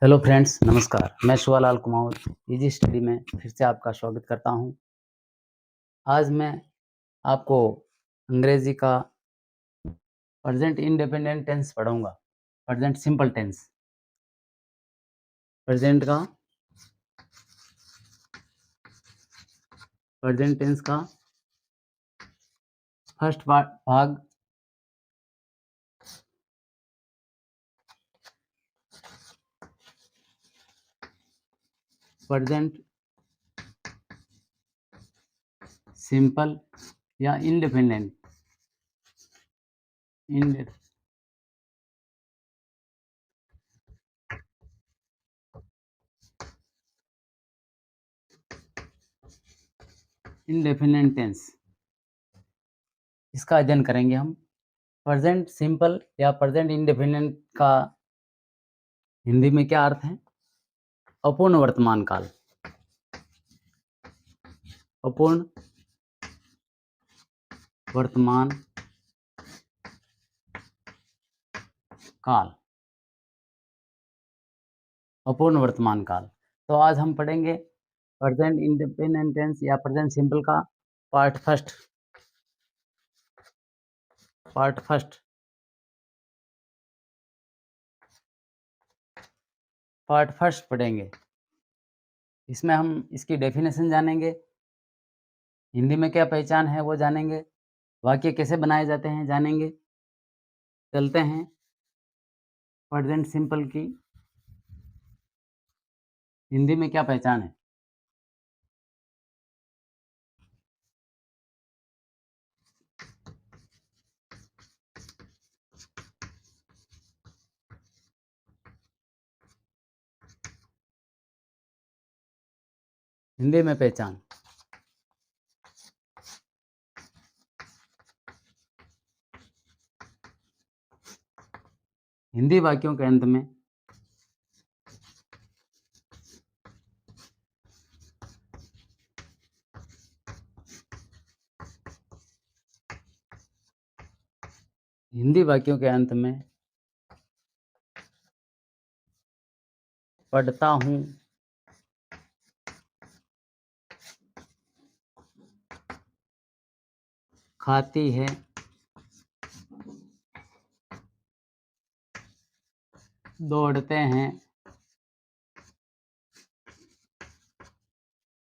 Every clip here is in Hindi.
हेलो फ्रेंड्स, नमस्कार। मैं शिवालाल कुमावत इजी स्टडी में फिर से आपका स्वागत करता हूं। आज मैं आपको अंग्रेजी का प्रेजेंट इंडिपेंडेंट टेंस पढ़ाऊंगा। Present simple tense, present tense का फर्स्ट भाग प्रेजेंट सिंपल या इंडिपेंडेंट इंडेफिनेट टेंस, इसका अध्ययन करेंगे हम। प्रेजेंट सिंपल या प्रेजेंट इंडेफिनेट का हिंदी में क्या अर्थ है? अपूर्ण वर्तमान काल। अपूर्ण वर्तमान काल, अपूर्ण वर्तमान काल। तो आज हम पढ़ेंगे प्रेजेंट इंडिपेंडेंट टेंस या प्रेजेंट सिंपल का पार्ट फर्स्ट पढ़ेंगे। इसमें हम इसकी डेफिनेशन जानेंगे, हिंदी में क्या पहचान है वो जानेंगे, वाक्य कैसे बनाए जाते हैं जानेंगे। चलते हैं प्रेजेंट सिंपल की हिंदी में क्या पहचान है। हिंदी में पहचान, हिंदी वाक्यों के अंत में पढ़ता हूँ, खाती है, दौड़ते हैं,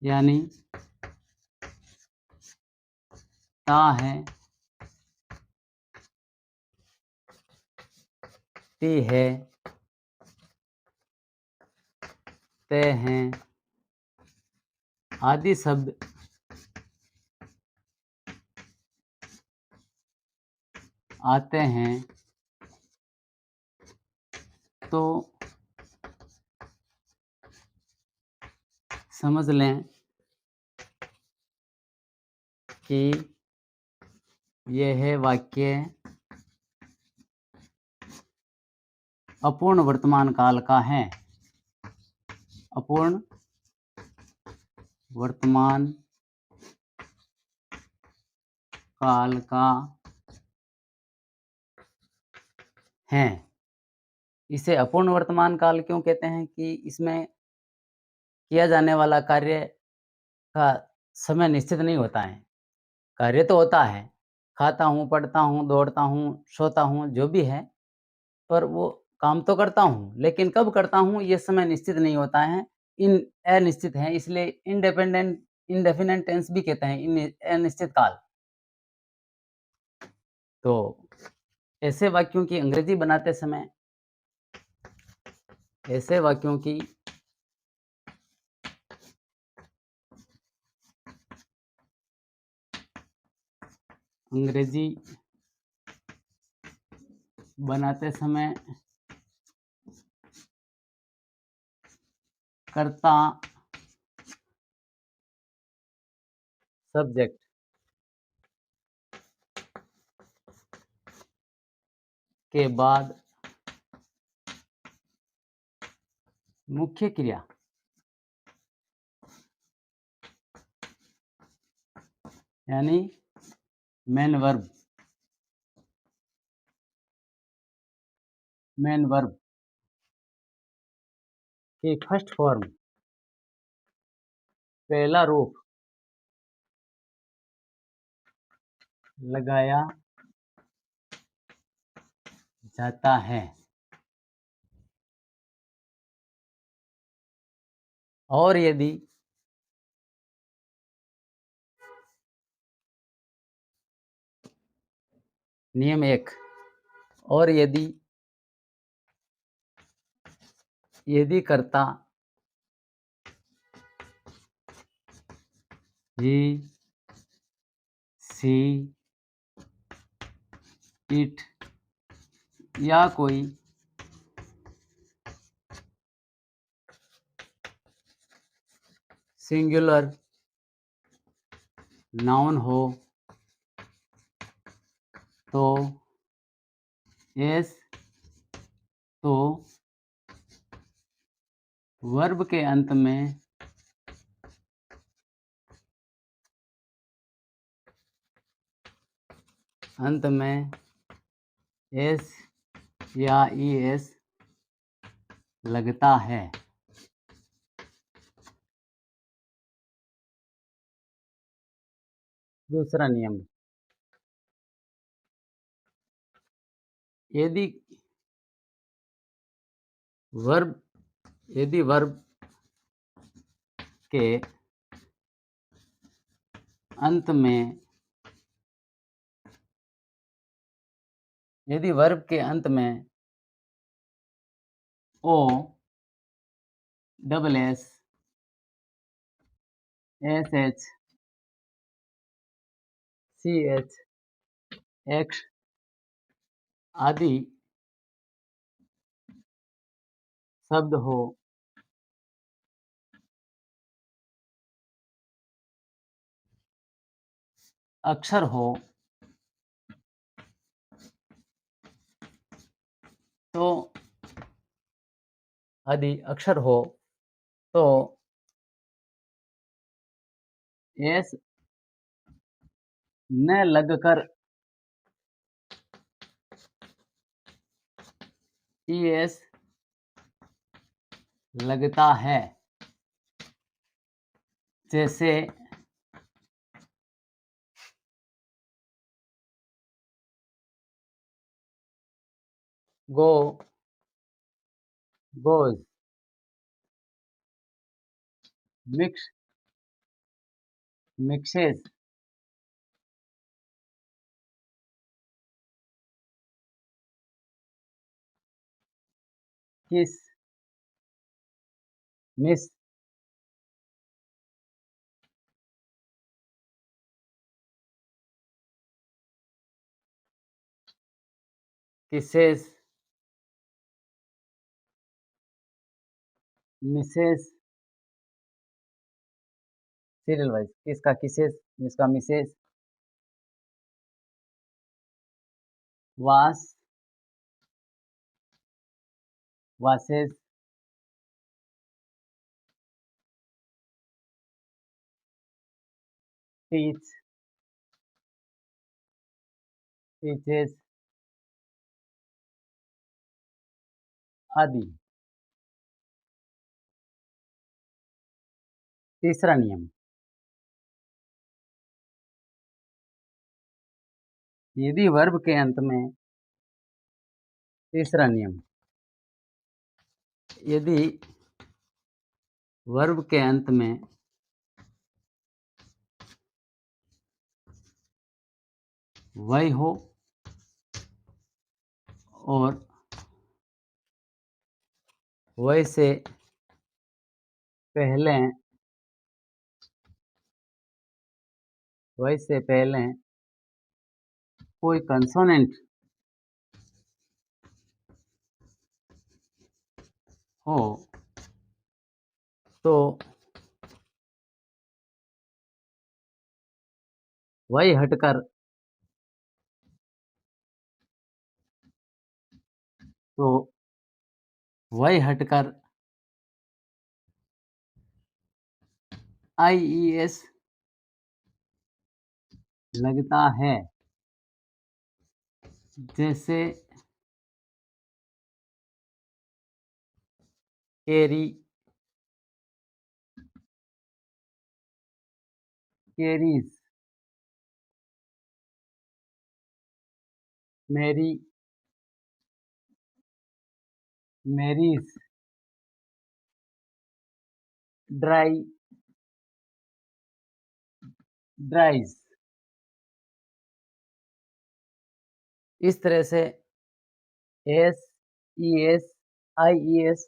यानी ता है, ती है, ते हैं आदि शब्द आते हैं तो समझ लें कि यह वाक्य अपूर्ण वर्तमान काल का है। अपूर्ण वर्तमान काल का है। इसे अपूर्ण वर्तमान काल क्यों कहते हैं? कि इसमें किया जाने वाला कार्य का समय निश्चित नहीं होता है। कार्य तो होता है, खाता हूँ, पढ़ता हूँ, दौड़ता हूँ, सोता हूँ, जो भी है, पर वो काम तो करता हूँ, लेकिन कब करता हूँ ये समय निश्चित नहीं होता है, अनिश्चित है। इसलिए इंडेफिनेट टेंस भी कहते हैं, अनिश्चित काल। तो ऐसे वाक्यों की अंग्रेजी बनाते समय ऐसे वाक्यों की अंग्रेजी बनाते समय कर्ता सब्जेक्ट के बाद मुख्य क्रिया यानी मेन वर्ब की फर्स्ट फॉर्म पहला रूप लगाया जाता है। और यदि नियम 1 और यदि कर्ता ही सी इट या कोई सिंगुलर नाउन हो तो एस तो वर्ब के अंत में एस या ईएस लगता है। दूसरा नियम, यदि वर्ब के अंत में o double s s h c h x आदि शब्द हो अक्षर हो तो आदि अक्षर हो तो एस न लगकर ईएस लगता है। जैसे गो गोज, मिक्स मिक्सेस, किस miss, kisses, Mrs, serial wise किसका किसेस मिसका मिसेस, वास वासेस, टीच टीचेस आदि। तीसरा नियम, यदि वर्ब के अंत में तीसरा नियम, यदि वर्ब के अंत में वही हो और वही से पहले कोई कंसोनेंट हो तो वही हटकर तो वही हटकर आईईएस लगता है। जैसे केरी carries, Mary marries, dry dries। इस तरह से एस, ईएस, आईईएस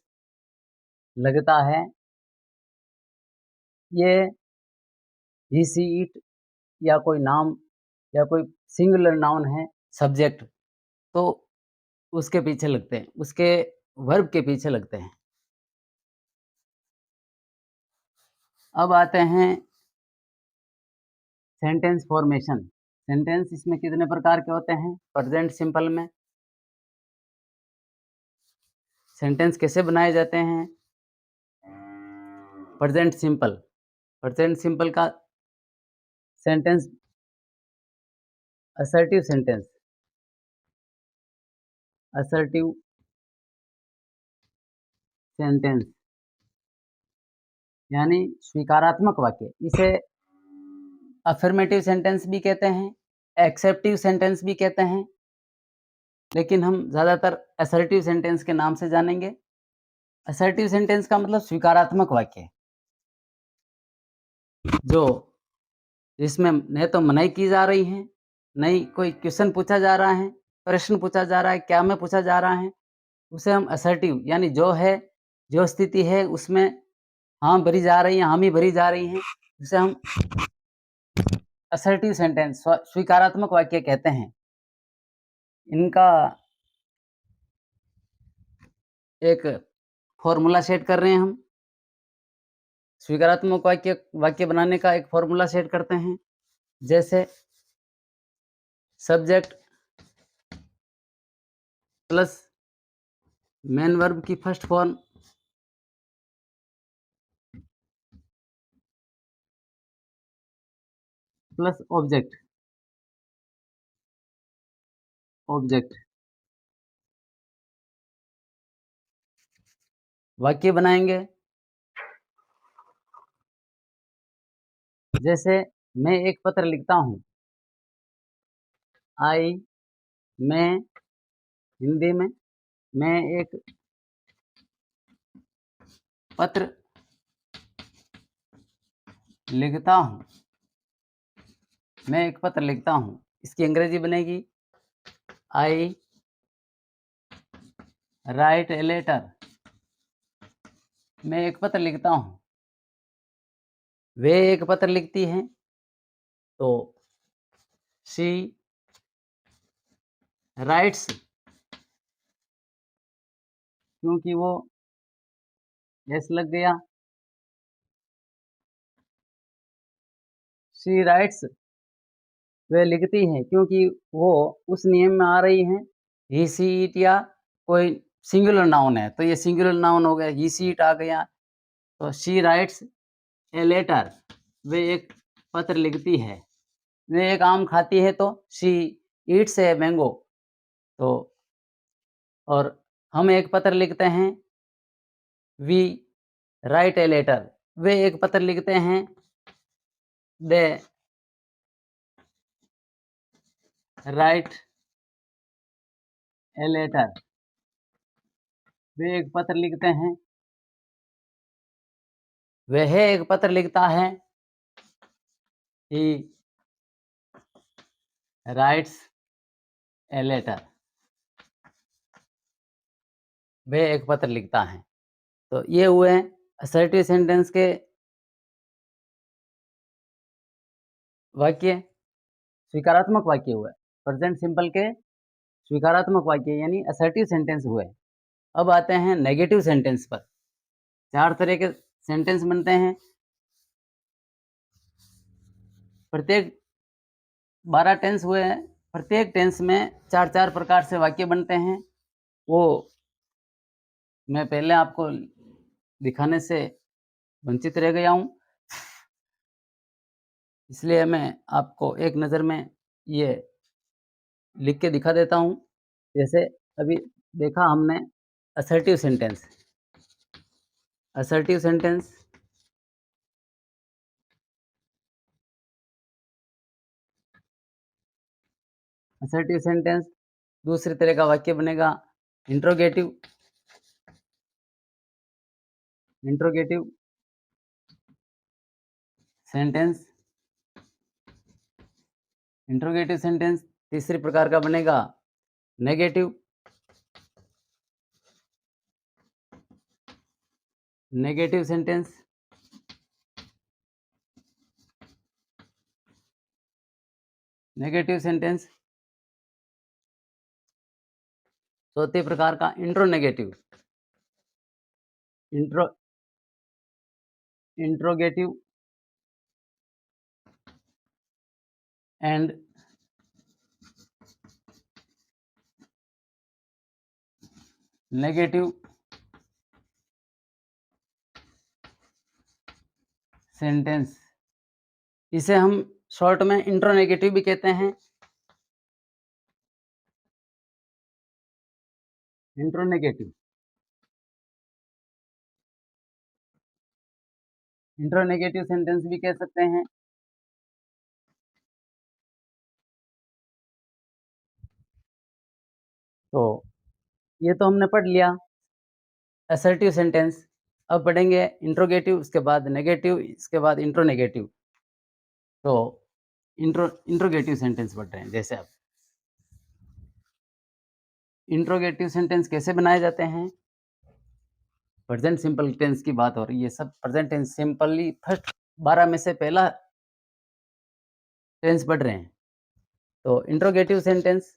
लगता है। ये ही, सी, इट या कोई नाम या कोई सिंगुलर नाउन है, सब्जेक्ट, तो उसके पीछे लगते हैं, उसके वर्ब के पीछे लगते हैं। अब आते हैं सेंटेंस फॉर्मेशन। सेंटेंस इसमें कितने प्रकार के होते हैं? प्रेजेंट सिंपल में सेंटेंस कैसे बनाए जाते हैं? प्रेजेंट सिंपल, प्रेजेंट सिंपल का sentence assertive sentence, assertive sentence यानी स्वीकारात्मक वाक्य। इसे अफर्मेटिव सेंटेंस भी कहते हैं, एक्सेप्टिव सेंटेंस भी कहते हैं, लेकिन हम ज़्यादातर असर्टिव सेंटेंस के नाम से जानेंगे। असर्टिव सेंटेंस का मतलब स्वीकारात्मक वाक्य, जो जिसमें न तो मनाही की जा रही है, न ही कोई क्वेश्चन पूछा जा रहा है, प्रश्न पूछा जा रहा है, क्या में पूछा जा रहा है, उसे हम असर्टिव यानी जो है, जो स्थिति है उसमें हाँ भरी जा रही है, हामी भरी जा रही है, उसे हम असर्टिव सेंटेंस स्वीकारात्मक वाक्य कहते हैं। इनका एक फॉर्मूला सेट कर रहे हैं हम। स्वीकारात्मक वाक्य वाक्य बनाने का एक फॉर्मूला सेट करते हैं। जैसे सब्जेक्ट प्लस मेन वर्ब की first form plus object, object वाक्य बनाएंगे। जैसे मैं एक पत्र लिखता हूँ, आई, मैं हिंदी में, मैं एक पत्र लिखता हूँ, मैं एक पत्र लिखता हूँ। इसकी अंग्रेजी बनेगी आई राइट ए लेटर। मैं एक पत्र लिखता हूँ, वे एक पत्र लिखती हैं, तो शी राइट्स, क्योंकि वो एस लग गया, शी राइट्स वे लिखती हैं, क्योंकि वो उस नियम में आ रही हैं। ही, सी, इट या कोई सिंगुलर नाउन है, तो ये सिंगुलर नाउन हो गया, ही, सी, इट आ गया, तो शी राइट्स ए लेटर, वे एक पत्र लिखती है। वे एक आम खाती है, तो शी ईट्स ए मैंगो। तो और हम एक पत्र लिखते हैं, वी राइट ए लेटर, वे एक पत्र लिखते हैं, दे राइट ए लेटर, वे एक पत्र लिखते हैं, वह एक पत्र लिखता है, ही राइट्स ए लेटर, वह एक पत्र लिखता है। तो ये हुए असर्टिव सेंटेंस के वाक्य, स्वीकारात्मक वाक्य हुए। प्रेजेंट सिंपल के स्वीकारात्मक वाक्य यानी असर्टिव सेंटेंस हुए। अब आते हैं नेगेटिव सेंटेंस पर। 4 तरह के सेंटेंस बनते हैं। प्रत्येक 12 टेंस हुए हैं, प्रत्येक टेंस में 4-4 प्रकार से वाक्य बनते हैं। वो मैं पहले आपको दिखाने से वंचित रह गया हूँ, इसलिए मैं आपको एक नज़र में ये लिख के दिखा देता हूँ। जैसे अभी देखा हमने assertive sentence, assertive sentence assertive sentence दूसरे तरह का वाक्य बनेगा interrogative interrogative sentence interrogative sentence तीसरी प्रकार का बनेगा negative negative sentence negative sentence चौथे प्रकार का इंट्रोनेगेटिव इंट्रोगेटिव एंड नेगेटिव सेंटेंस इसे हम शॉर्ट में इंट्रोनेगेटिव भी कहते हैं। इंट्रोनेगेटिव इंट्रोनेगेटिव सेंटेंस भी कह सकते हैं। तो ये तो हमने पढ़ लिया असर्टिव सेंटेंस। अब पढ़ेंगे इंट्रोगेटिव, उसके बाद नेगेटिव, इसके बाद इंट्रोनेगेटिव। तो इंट्रोगेटिव सेंटेंस पढ़ रहे हैं। जैसे अब इंट्रोगेटिव सेंटेंस कैसे बनाए जाते हैं? प्रेजेंट सिंपल टेंस की बात हो रही है, सब प्रेजेंट टेंस सिंपली फर्स्ट 12 में से पहला टेंस पढ़ रहे हैं। तो interrogative sentence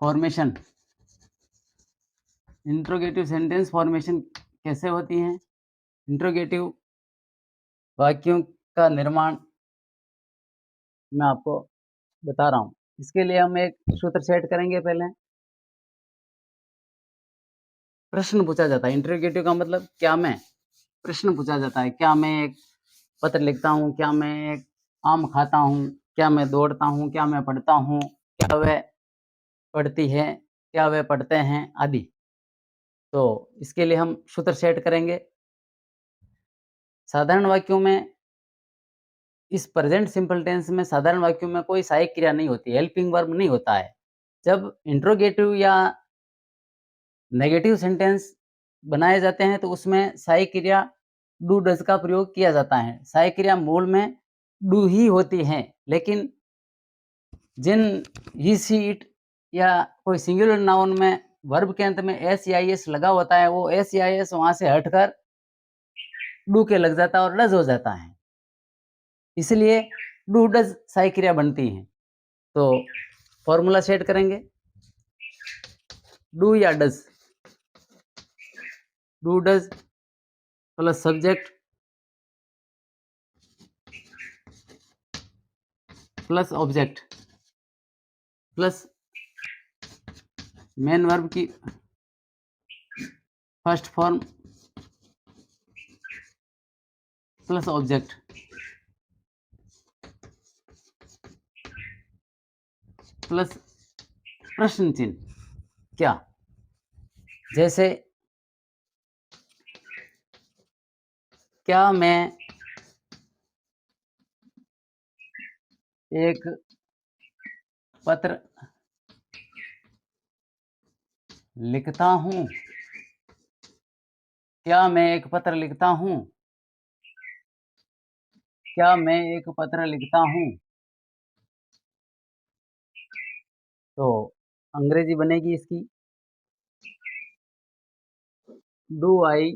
formation interrogative sentence formation कैसे होती है? इंट्रोगेटिव वाक्यों का निर्माण मैं आपको बता रहा हूँ। इसके लिए हम एक सूत्र सेट करेंगे। पहले प्रश्न पूछा जाता है। इंट्रोगेटिव का मतलब क्या मैं, प्रश्न पूछा जाता है। क्या मैं एक पत्र लिखता हूँ? क्या मैं एक आम खाता हूँ? क्या मैं दौड़ता हूँ? क्या मैं पढ़ता हूँ? क्या वह पढ़ती है? क्या वह पढ़ते हैं? आदि। तो इसके लिए हम सूत्र सेट करेंगे। साधारण वाक्यों में, इस प्रेजेंट सिंपल टेंस में साधारण वाक्यों में कोई सहायक क्रिया नहीं होती, हेल्पिंग वर्ब नहीं होता है। जब इंट्रोगेटिव या नेगेटिव सेंटेंस बनाए जाते हैं तो उसमें सहायक क्रिया डू डज का प्रयोग किया जाता है। सहायक क्रिया मूल में डू ही होती है, लेकिन जिन ही सी इट या कोई सिंगुलर नाउन में वर्ब के अंत में एस या एस लगा होता है, वो एस या एस वहां से हटकर डू के लग जाता है और डज हो जाता है। इसलिए डू डज सहायक क्रिया बनती है। तो फॉर्मूला सेट करेंगे। डू या do does plus subject plus object plus main verb की first form plus object plus प्रश्न चिन्ह। क्या? जैसे क्या मैं एक पत्र लिखता हूँ? क्या मैं एक पत्र लिखता हूँ? क्या मैं एक पत्र लिखता हूँ? तो अंग्रेजी बनेगी इसकी डू आई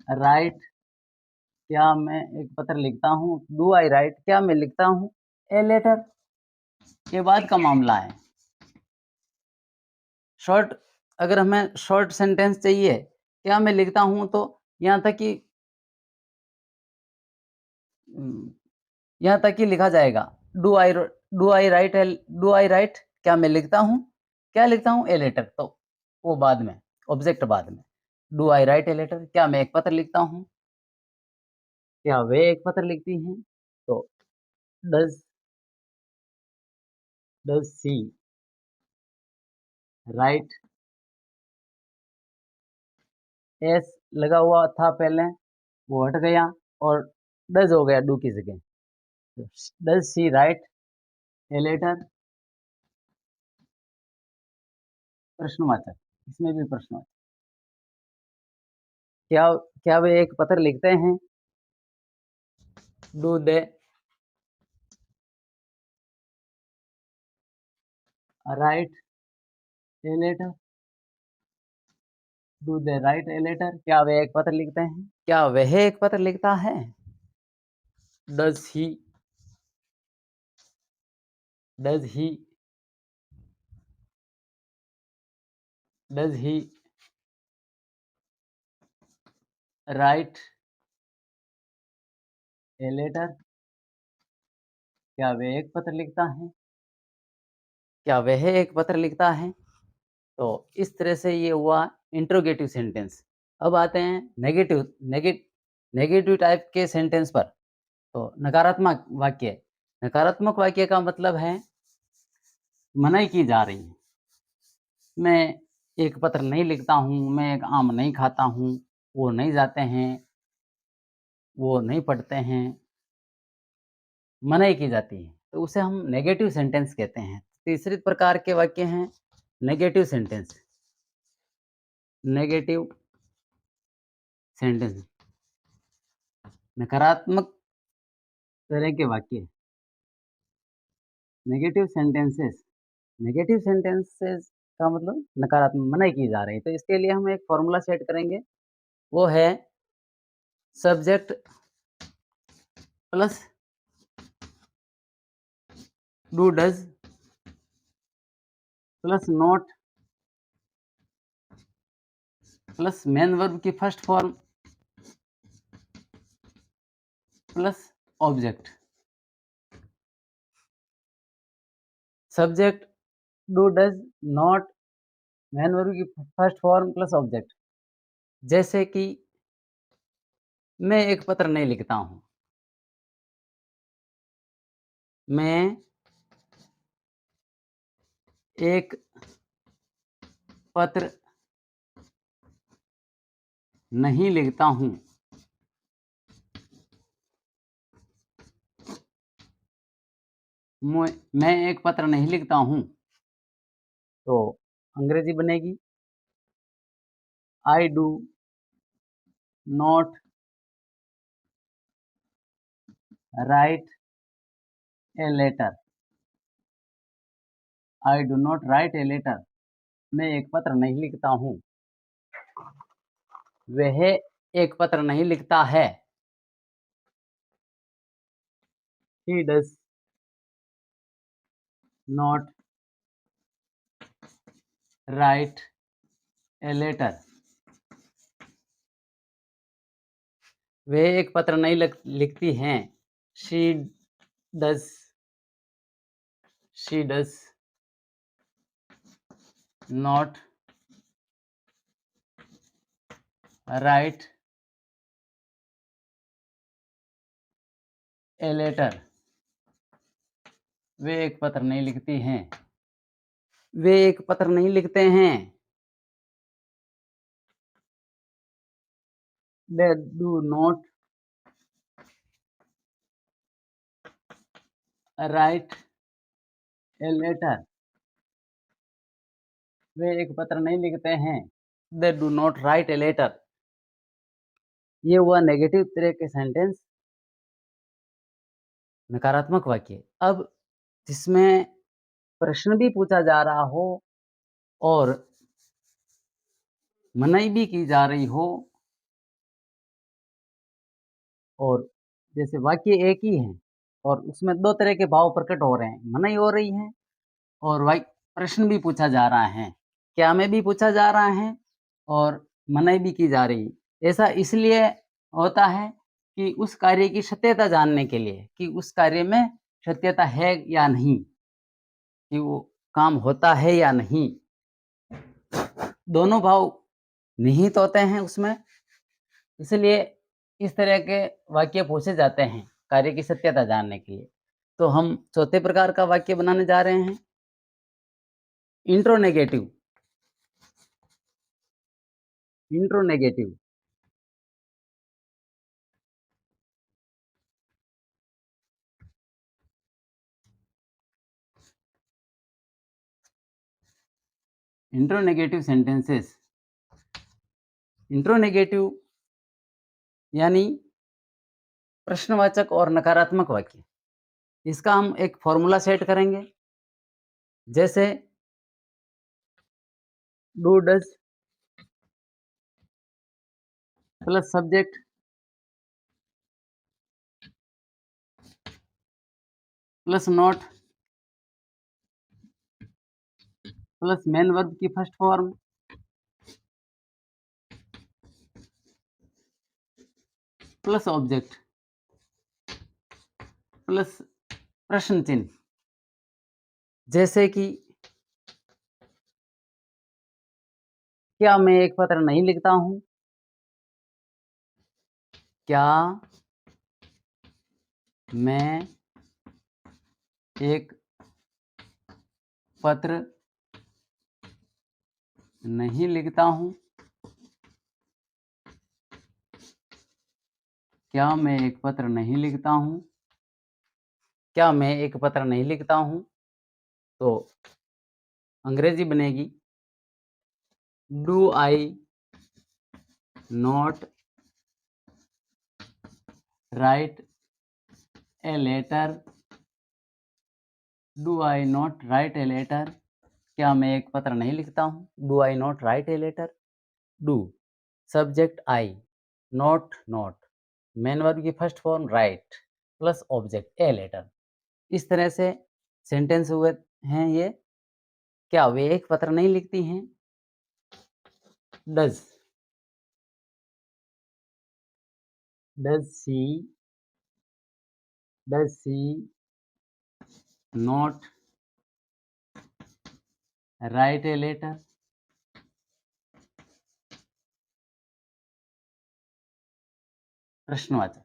राइट। क्या मैं एक पत्र लिखता हूँ? डू आई राइट, क्या मैं लिखता हूँ ए लेटर? के बाद का मामला है। शॉर्ट, अगर हमें शॉर्ट सेंटेंस चाहिए, क्या मैं लिखता हूँ, तो यहाँ तक कि यहाँ तक कि लिखा जाएगा डू आई राइट, क्या मैं लिखता हूँ? क्या लिखता हूँ? A letter. तो वो बाद में, ऑब्जेक्ट बाद में। Do I write a letter, क्या मैं एक पत्र लिखता हूँ? क्या वे एक पत्र लिखती हैं? तो does does C right, S लगा हुआ था पहले, वो हट गया और डज हो गया डू की जगह। Does she write a letter? प्रश्नवाचक, इसमें भी प्रश्नवाचक। क्या क्या वे एक पत्र लिखते हैं? Do they write a letter? Do they write a letter? क्या वे एक पत्र लिखते हैं? क्या वह एक पत्र लिखता है? Does he does he does he write a letter? क्या वह एक पत्र लिखता है? क्या वह एक पत्र लिखता है? तो इस तरह से ये हुआ इंट्रोगेटिव सेंटेंस। अब आते हैं नेगेटिव टाइप के सेंटेंस पर। तो नकारात्मक वाक्य। नकारात्मक वाक्य का मतलब है मनाही की जा रही है। मैं एक पत्र नहीं लिखता हूँ, मैं एक आम नहीं खाता हूँ, वो नहीं जाते हैं, वो नहीं पढ़ते हैं, मनाही की जाती है, तो उसे हम नेगेटिव सेंटेंस कहते हैं। तीसरे प्रकार के वाक्य हैं नेगेटिव सेंटेंस। नेगेटिव सेंटेंस नकारात्मक तरह के वाक्य। नेगेटिव सेंटेंसेस का मतलब नकारात्मक मनाही की जा रही है। तो इसके लिए हम एक फॉर्मूला सेट करेंगे, वो है subject plus do does plus not plus main verb की first form plus object. Subject do does not main verb की फर्स्ट फॉर्म प्लस ऑब्जेक्ट। जैसे कि मैं एक पत्र नहीं लिखता हूँ। मैं एक पत्र नहीं लिखता हूँ। मैं एक पत्र नहीं लिखता हूँ, तो अंग्रेजी बनेगी I do not write a letter. I do not write a letter. मैं एक पत्र नहीं लिखता हूँ। वह एक पत्र नहीं लिखता है। He does not write a letter. वे एक पत्र नहीं लिखती हैं। She does not write a letter. वे एक पत्र नहीं लिखती हैं। वे एक पत्र नहीं लिखते हैं। They do not write a letter. वे एक पत्र नहीं लिखते हैं। They do not write a letter. ये हुआ नेगेटिव तरह के सेंटेंस, नकारात्मक वाक्य। अब जिसमें प्रश्न भी पूछा जा रहा हो और मनाही भी की जा रही हो, और जैसे वाक्य एक ही है और उसमें दो तरह के भाव प्रकट हो रहे हैं, मनाही हो रही है और प्रश्न भी पूछा जा रहा है, क्या में भी पूछा जा रहा है और मनाही भी की जा रही है। ऐसा इसलिए होता है कि उस कार्य की सत्यता जानने के लिए, कि उस कार्य में सत्यता है या नहीं, कि वो काम होता है या नहीं। दोनों भाव निहित होते हैं उसमें, इसलिए इस तरह के वाक्य पूछे जाते हैं कार्य की सत्यता जानने के लिए। तो हम चौथे प्रकार का वाक्य बनाने जा रहे हैं, इंट्रोनेगेटिव। इंट्रोनेगेटिव, इंट्रोनेगेटिव सेंटेंसेस, इंट्रोनेगेटिव यानी प्रश्नवाचक और नकारात्मक वाक्य। इसका हम एक फॉर्मूला सेट करेंगे, जैसे do, does plus subject plus not plus main verb की first form plus object plus प्रश्न चिन्ह। जैसे कि क्या मैं एक पत्र नहीं लिखता हूँ? क्या मैं एक पत्र नहीं लिखता हूँ? क्या मैं एक पत्र नहीं लिखता हूँ? क्या मैं एक पत्र नहीं लिखता हूँ? तो अंग्रेजी बनेगी do I not write a letter? Do I not write a letter? क्या मैं एक पत्र नहीं लिखता हूँ? Do I not write a letter? Do, subject I, not, main verb की first form write plus object a letter. इस तरह से सेंटेंस हुए हैं ये। क्या वे एक पत्र नहीं लिखती हैं? Does, does she not write a letter? प्रश्नवाचक।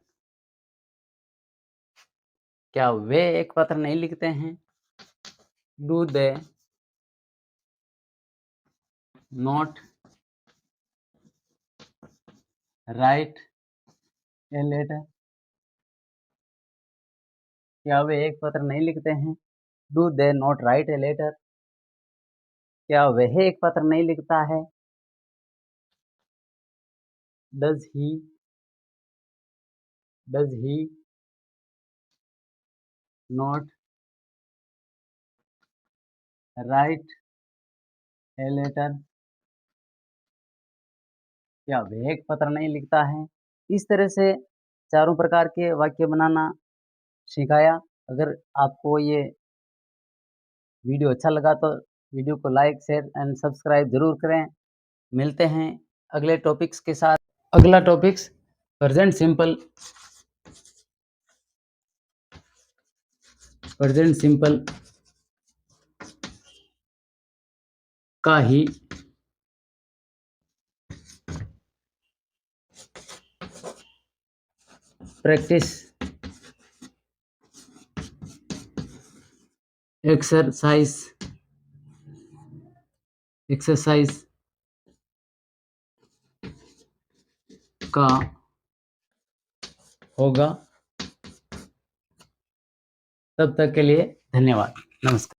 क्या वे एक पत्र नहीं लिखते हैं? Do they not write a letter? क्या वे एक पत्र नहीं लिखते हैं? Do they not write a letter? क्या वह एक पत्र नहीं लिखता है? Does he not write a letter? क्या वह एक पत्र नहीं लिखता है? इस तरह से चारों प्रकार के वाक्य बनाना सिखाया। अगर आपको ये वीडियो अच्छा लगा तो वीडियो को लाइक, शेयर एंड सब्सक्राइब ज़रूर करें। मिलते हैं अगले टॉपिक्स के साथ। अगला टॉपिक्स प्रेजेंट सिंपल का ही प्रैक्टिस एक्सरसाइज का होगा। तब तक के लिए धन्यवाद। नमस्कार।